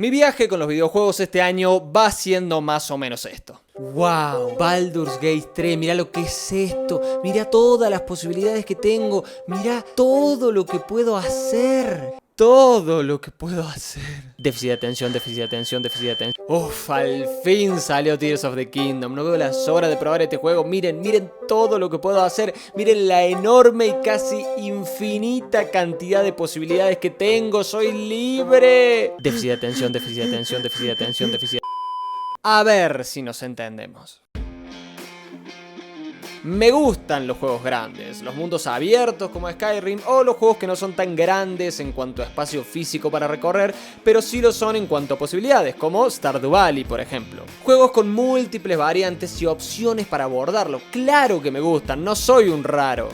Mi viaje con los videojuegos este año va siendo más o menos esto. ¡Wow! Baldur's Gate 3, mirá lo que es esto, mirá todas las posibilidades que tengo, mirá todo lo que puedo hacer. Todo lo que puedo hacer. Déficit de atención, déficit de atención, déficit de atención. Uf, al fin salió Tears of the Kingdom. No veo las horas de probar este juego. Miren, miren todo lo que puedo hacer. Miren la enorme y casi infinita cantidad de posibilidades que tengo. Soy libre. Déficit de atención, déficit de atención, déficit de atención, déficit de... A ver si nos entendemos. Me gustan los juegos grandes, los mundos abiertos como Skyrim o los juegos que no son tan grandes en cuanto a espacio físico para recorrer, pero sí lo son en cuanto a posibilidades, como Stardew Valley por ejemplo. Juegos con múltiples variantes y opciones para abordarlo, claro que me gustan, no soy un raro.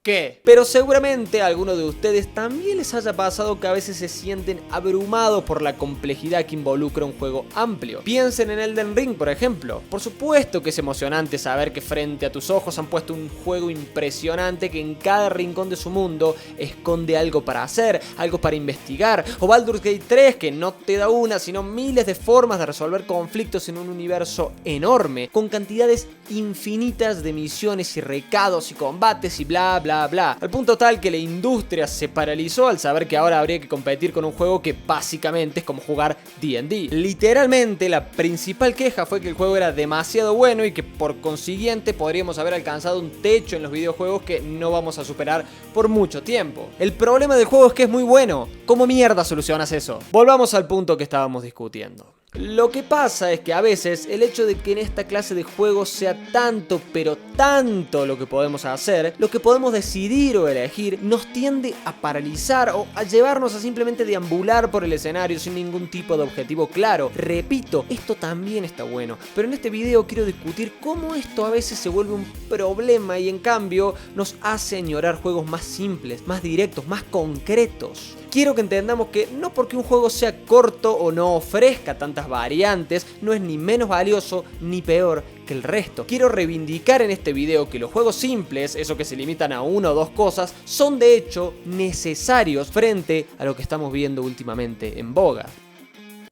¿Qué? Pero seguramente a algunos de ustedes también les haya pasado que a veces se sienten abrumados por la complejidad que involucra un juego amplio. Piensen en Elden Ring, por ejemplo. Por supuesto que es emocionante saber que frente a tus ojos han puesto un juego impresionante que en cada rincón de su mundo esconde algo para hacer, algo para investigar. O Baldur's Gate 3, que no te da una, sino miles de formas de resolver conflictos en un universo enorme, con cantidades infinitas de misiones y recados y combates y bla bla bla, al punto tal que la industria se paralizó al saber que ahora habría que competir con un juego que básicamente es como jugar D&D. Literalmente la principal queja fue que el juego era demasiado bueno y que por consiguiente podríamos haber alcanzado un techo en los videojuegos que no vamos a superar por mucho tiempo. El problema del juego es que es muy bueno. ¿Cómo mierda solucionas eso? Volvamos al punto que estábamos discutiendo. Lo que pasa es que a veces el hecho de que en esta clase de juegos sea tanto, pero tanto lo que podemos hacer, lo que podemos decidir o elegir, nos tiende a paralizar o a llevarnos a simplemente deambular por el escenario sin ningún tipo de objetivo claro. Repito, esto también está bueno, pero en este video quiero discutir cómo esto a veces se vuelve un problema y en cambio nos hace añorar juegos más simples, más directos, más concretos. Quiero que entendamos que no porque un juego sea corto o no ofrezca tantas variantes, no es ni menos valioso ni peor que el resto. Quiero reivindicar en este video que los juegos simples, eso que se limitan a una o dos cosas, son de hecho necesarios frente a lo que estamos viendo últimamente en boga.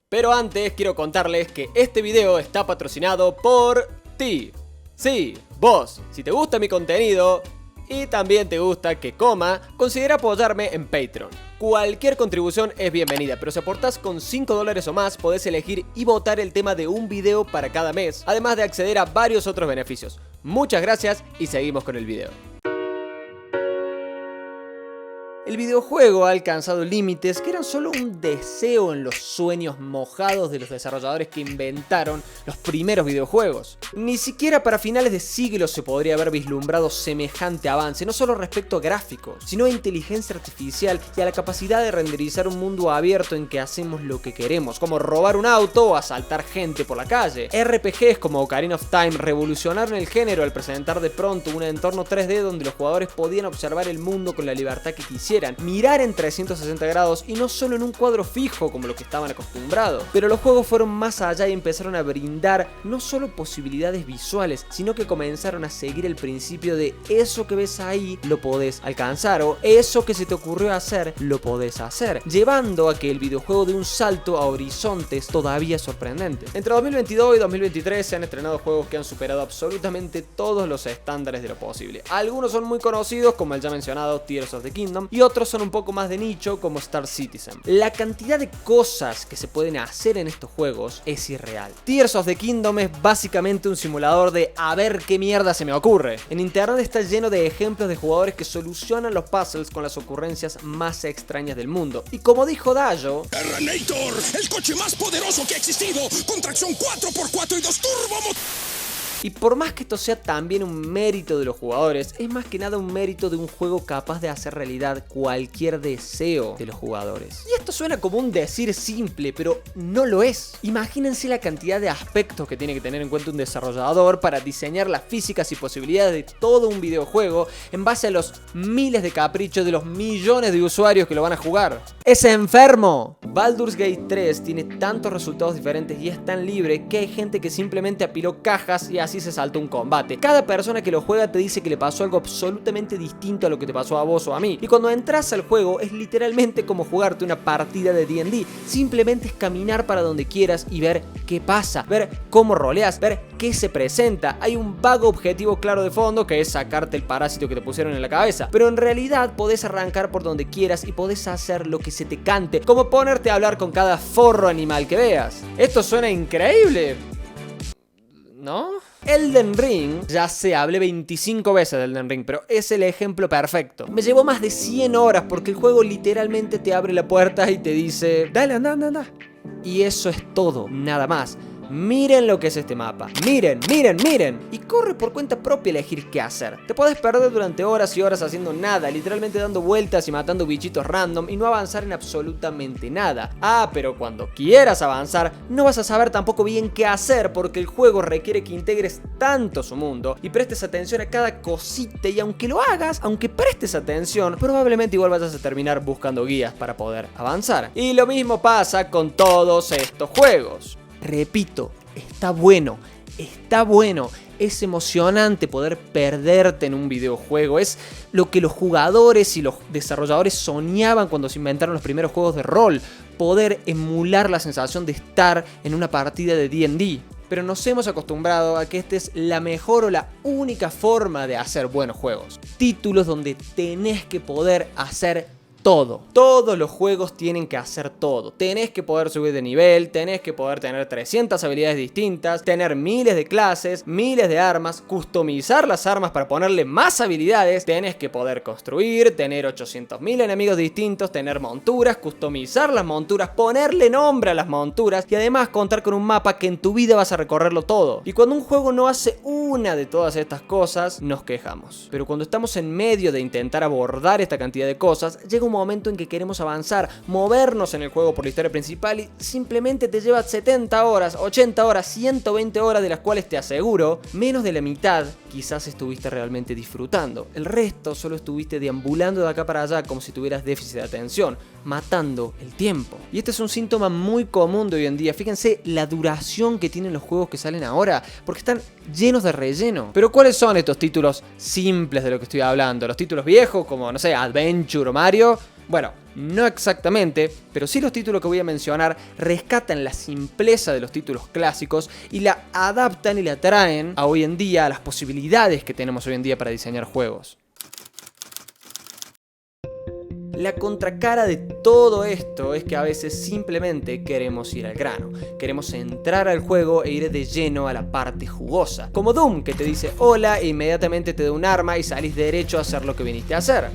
Pero antes quiero contarles que este video está patrocinado por ti. Sí, vos, si te gusta mi contenido y también te gusta que coma, considera apoyarme en Patreon. Cualquier contribución es bienvenida, pero si aportás con $5 o más, podés elegir y votar el tema de un video para cada mes, además de acceder a varios otros beneficios. Muchas gracias y seguimos con el video. El videojuego ha alcanzado límites que eran solo un deseo en los sueños mojados de los desarrolladores que inventaron los primeros videojuegos. Ni siquiera para finales de siglo se podría haber vislumbrado semejante avance, no solo respecto a gráficos, sino a inteligencia artificial y a la capacidad de renderizar un mundo abierto en que hacemos lo que queremos, como robar un auto o asaltar gente por la calle. RPGs como Ocarina of Time revolucionaron el género al presentar de pronto un entorno 3D donde los jugadores podían observar el mundo con la libertad que quisieran, mirar en 360 grados y no solo en un cuadro fijo como lo que estaban acostumbrados. Pero los juegos fueron más allá y empezaron a brindar no solo posibilidades visuales, sino que comenzaron a seguir el principio de eso que ves ahí lo podés alcanzar, o eso que se te ocurrió hacer lo podés hacer, llevando a que el videojuego dé un salto a horizontes todavía sorprendentes. Entre 2022 y 2023 se han estrenado juegos que han superado absolutamente todos los estándares de lo posible. Algunos son muy conocidos como el ya mencionado Tears of the Kingdom y otros son un poco más de nicho como Star Citizen. La cantidad de cosas que se pueden hacer en estos juegos es irreal. Tears of the Kingdom es básicamente un simulador de a ver qué mierda se me ocurre. En internet está lleno de ejemplos de jugadores que solucionan los puzzles con las ocurrencias más extrañas del mundo. Y como dijo Dayo, Terrenator, el coche más poderoso que ha existido, con tracción 4x4 y 2 turbomotores. y por más que esto sea también un mérito de los jugadores, es más que nada un mérito de un juego capaz de hacer realidad cualquier deseo de los jugadores. Y esto suena como un decir simple, pero no lo es. Imagínense la cantidad de aspectos que tiene que tener en cuenta un desarrollador para diseñar las físicas y posibilidades de todo un videojuego en base a los miles de caprichos de los millones de usuarios que lo van a jugar. ¡Es enfermo! Baldur's Gate 3 tiene tantos resultados diferentes y es tan libre que hay gente que simplemente apiló cajas y así así se saltó un combate. Cada persona que lo juega te dice que le pasó algo absolutamente distinto a lo que te pasó a vos o a mí. Y cuando entras al juego es literalmente como jugarte una partida de D&D. Simplemente es caminar para donde quieras y ver qué pasa, ver cómo roleas, ver qué se presenta. Hay un vago objetivo claro de fondo que es sacarte el parásito que te pusieron en la cabeza, pero en realidad podés arrancar por donde quieras y podés hacer lo que se te cante, como ponerte a hablar con cada forro animal que veas. Esto suena increíble, ¿no? Elden Ring, ya sé, hablé 25 veces de Elden Ring, pero es el ejemplo perfecto. Me llevó más de 100 horas porque el juego literalmente te abre la puerta y te dice, dale, anda, anda, anda. Y eso es todo, nada más. Miren lo que es este mapa, miren, miren, miren. Y corre por cuenta propia elegir qué hacer. Te podés perder durante horas y horas haciendo nada, literalmente dando vueltas y matando bichitos random y no avanzar en absolutamente nada. Ah, pero cuando quieras avanzar, no vas a saber tampoco bien qué hacer porque el juego requiere que integres tanto su mundo y prestes atención a cada cosita, y aunque lo hagas, aunque prestes atención, probablemente igual vayas a terminar buscando guías para poder avanzar. Y lo mismo pasa con todos estos juegos. Repito, está bueno, es emocionante poder perderte en un videojuego, es lo que los jugadores y los desarrolladores soñaban cuando se inventaron los primeros juegos de rol, poder emular la sensación de estar en una partida de D&D. Pero nos hemos acostumbrado a que esta es la mejor o la única forma de hacer buenos juegos. Títulos donde tenés que poder hacer todo. Todos los juegos tienen que hacer todo. Tenés que poder subir de nivel, tenés que poder tener 300 habilidades distintas, tener miles de clases, miles de armas, customizar las armas para ponerle más habilidades, tenés que poder construir, tener 800.000 enemigos distintos, tener monturas, customizar las monturas, ponerle nombre a las monturas y además contar con un mapa que en tu vida vas a recorrerlo todo. Y cuando un juego no hace una de todas estas cosas, nos quejamos. Pero cuando estamos en medio de intentar abordar esta cantidad de cosas, llega un momento en que queremos avanzar, movernos en el juego por la historia principal y simplemente te lleva 70 horas, 80 horas, 120 horas de las cuales te aseguro, menos de la mitad quizás estuviste realmente disfrutando. El resto solo estuviste deambulando de acá para allá como si tuvieras déficit de atención, matando el tiempo. Y este es un síntoma muy común de hoy en día. Fíjense la duración que tienen los juegos que salen ahora, porque están llenos de relleno. Pero ¿cuáles son estos títulos simples de lo que estoy hablando? ¿Los títulos viejos como, no sé, Adventure o Mario? Bueno, no exactamente, pero sí los títulos que voy a mencionar rescatan la simpleza de los títulos clásicos y la adaptan y la traen a hoy en día, a las posibilidades que tenemos hoy en día para diseñar juegos. La contracara de todo esto es que a veces simplemente queremos ir al grano. Queremos entrar al juego e ir de lleno a la parte jugosa. Como Doom, que te dice hola e inmediatamente te da un arma y salís derecho a hacer lo que viniste a hacer.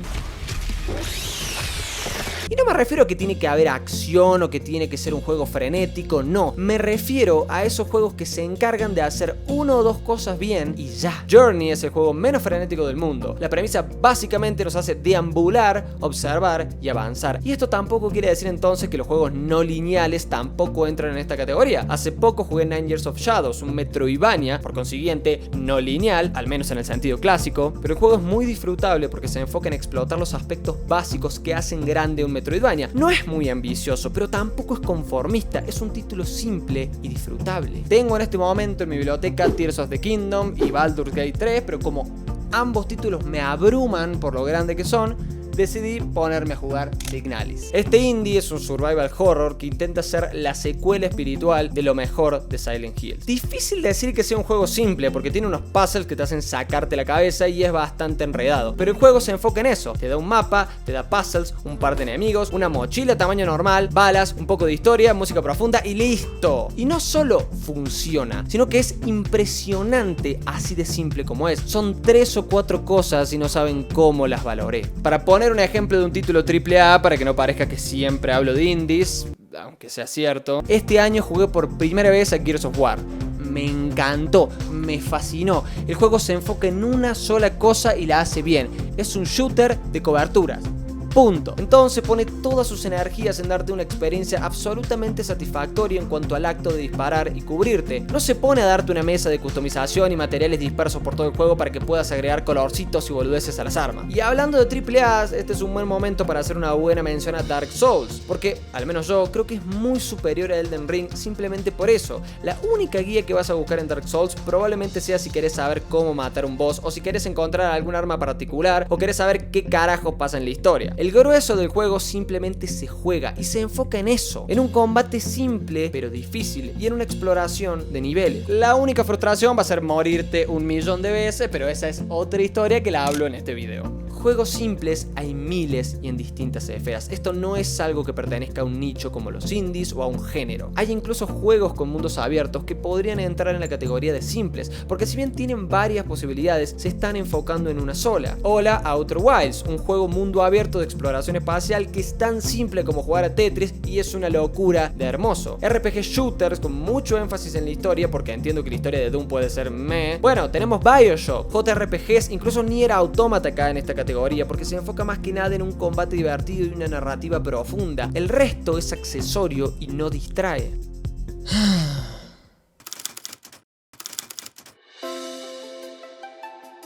Y no me refiero a que tiene que haber acción o que tiene que ser un juego frenético, no. Me refiero a esos juegos que se encargan de hacer una o dos cosas bien y ya. Journey es el juego menos frenético del mundo. La premisa básicamente nos hace deambular, observar y avanzar. Y esto tampoco quiere decir entonces que los juegos no lineales tampoco entran en esta categoría. Hace poco jugué 9 Years of Shadows, un Metroidvania, por consiguiente no lineal, al menos en el sentido clásico, pero el juego es muy disfrutable porque se enfoca en explotar los aspectos básicos que hacen grande un Metroidvania. No es muy ambicioso, pero tampoco es conformista, es un título simple y disfrutable. Tengo en este momento en mi biblioteca Tears of the Kingdom y Baldur's Gate 3, pero como ambos títulos me abruman por lo grande que son, decidí ponerme a jugar Signalis. Este indie es un survival horror que intenta ser la secuela espiritual de lo mejor de Silent Hill. Difícil decir que sea un juego simple porque tiene unos puzzles que te hacen sacarte la cabeza y es bastante enredado, pero el juego se enfoca en eso. Te da un mapa, te da puzzles, un par de enemigos, una mochila tamaño normal, balas, un poco de historia, música profunda y listo. Y no solo funciona, sino que es impresionante así de simple como es. Son 3 o 4 cosas y no saben cómo las valoré. Para poner un ejemplo de un título AAA, para que no parezca que siempre hablo de indies, aunque sea cierto, este año jugué por primera vez a Gears of War. Me encantó, me fascinó. El juego se enfoca en una sola cosa y la hace bien. Es un shooter de coberturas. punto. Entonces pone todas sus energías en darte una experiencia absolutamente satisfactoria en cuanto al acto de disparar y cubrirte. No se pone a darte una mesa de customización y materiales dispersos por todo el juego para que puedas agregar colorcitos y boludeces a las armas. Y hablando de AAA, este es un buen momento para hacer una buena mención a Dark Souls, porque al menos yo creo que es muy superior a Elden Ring simplemente por eso. La única guía que vas a buscar en Dark Souls probablemente sea si querés saber cómo matar un boss, o si querés encontrar algún arma particular, o querés saber qué carajos pasa en la historia. El grueso del juego simplemente se juega y se enfoca en eso, en un combate simple pero difícil y en una exploración de niveles. La única frustración va a ser morirte 1.000.000 de veces, pero esa es otra historia que la hablo en este video. Juegos simples hay miles y en distintas esferas. Esto no es algo que pertenezca a un nicho como los indies o a un género. Hay incluso juegos con mundos abiertos que podrían entrar en la categoría de simples, porque si bien tienen varias posibilidades, se están enfocando en una sola. Hola Outer Wilds, un juego mundo abierto de exploración espacial que es tan simple como jugar a Tetris y es una locura de hermoso. RPG shooters con mucho énfasis en la historia, porque entiendo que la historia de Doom puede ser meh. Bueno, tenemos BioShock, JRPGs, incluso Nier Automata acá en esta categoría, porque se enfoca más que nada en un combate divertido y una narrativa profunda. El resto es accesorio y no distrae.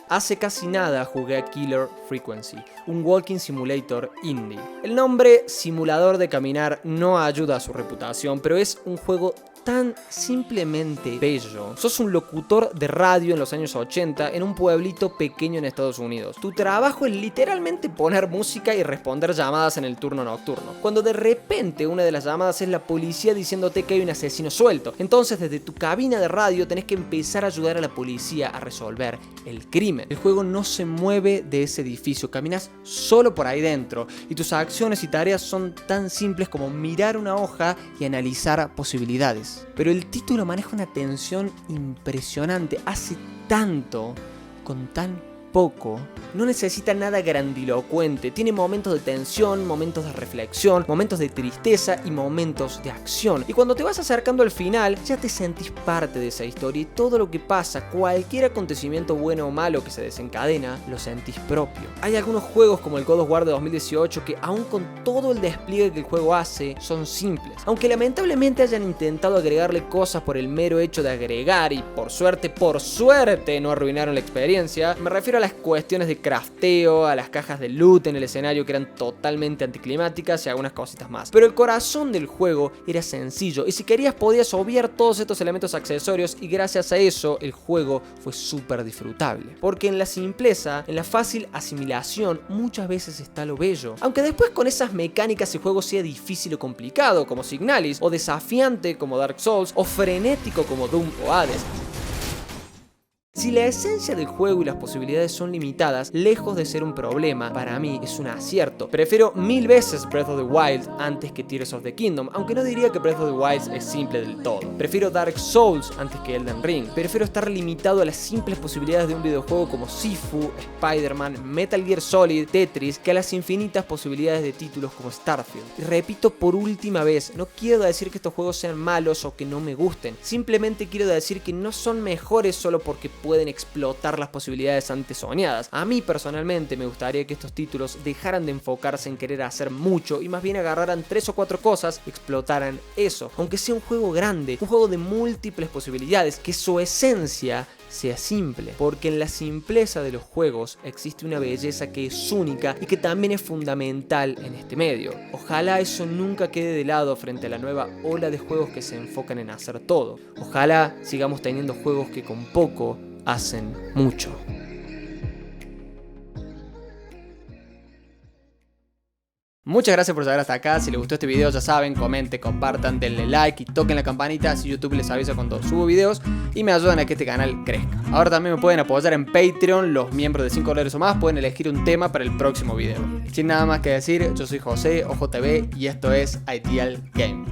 Hace casi nada jugué a Killer Frequency, un walking simulator indie. El nombre simulador de caminar no ayuda a su reputación, pero es un juego tan simplemente bello. Sos un locutor de radio en los años 80 en un pueblito pequeño en Estados Unidos. Tu trabajo es literalmente poner música y responder llamadas en el turno nocturno, cuando de repente una de las llamadas es la policía diciéndote que hay un asesino suelto. Entonces desde tu cabina de radio tenés que empezar a ayudar a la policía a resolver el crimen. El juego no se mueve de ese edificio, caminas solo por ahí dentro y tus acciones y tareas son tan simples como mirar una hoja y analizar posibilidades. Pero el título maneja una tensión impresionante, hace tanto con tan poco. No necesita nada grandilocuente, tiene momentos de tensión, momentos de reflexión, momentos de tristeza y momentos de acción. Y cuando te vas acercando al final, ya te sentís parte de esa historia y todo lo que pasa, cualquier acontecimiento bueno o malo que se desencadena, lo sentís propio. Hay algunos juegos como el God of War de 2018 que aún con todo el despliegue que el juego hace, son simples. Aunque lamentablemente hayan intentado agregarle cosas por el mero hecho de agregar y por suerte no arruinaron la experiencia, me refiero a las cuestiones de crafteo, a las cajas de loot en el escenario que eran totalmente anticlimáticas y algunas cositas más. Pero el corazón del juego era sencillo y si querías podías obviar todos estos elementos accesorios y gracias a eso el juego fue súper disfrutable. Porque en la simpleza, en la fácil asimilación, muchas veces está lo bello. Aunque después con esas mecánicas el juego sea difícil o complicado como Signalis, o desafiante como Dark Souls, o frenético como Doom o Hades. Si la esencia del juego y las posibilidades son limitadas, lejos de ser un problema, para mí es un acierto. Prefiero 1000 veces Breath of the Wild antes que Tears of the Kingdom, aunque no diría que Breath of the Wild es simple del todo. Prefiero Dark Souls antes que Elden Ring. Prefiero estar limitado a las simples posibilidades de un videojuego como Sifu, Spider-Man, Metal Gear Solid, Tetris, que a las infinitas posibilidades de títulos como Starfield. Y repito por última vez, no quiero decir que estos juegos sean malos o que no me gusten. Simplemente quiero decir que no son mejores solo porque pueden explotar las posibilidades antes soñadas. A mí personalmente me gustaría que estos títulos dejaran de enfocarse en querer hacer mucho y más bien agarraran 3 o 4 cosas y explotaran eso. Aunque sea un juego grande, un juego de múltiples posibilidades, que su esencia sea simple, porque en la simpleza de los juegos existe una belleza que es única y que también es fundamental en este medio. Ojalá eso nunca quede de lado frente a la nueva ola de juegos que se enfocan en hacer todo. Ojalá sigamos teniendo juegos que con poco hacen mucho. Muchas gracias por llegar hasta acá. Si les gustó este video ya saben, comenten, compartan, denle like y toquen la campanita si YouTube les avisa cuando subo videos y me ayudan a que este canal crezca. Ahora también me pueden apoyar en Patreon, los miembros de $5 o más pueden elegir un tema para el próximo video. Sin nada más que decir, yo soy José, OJB y esto es Ideal Game.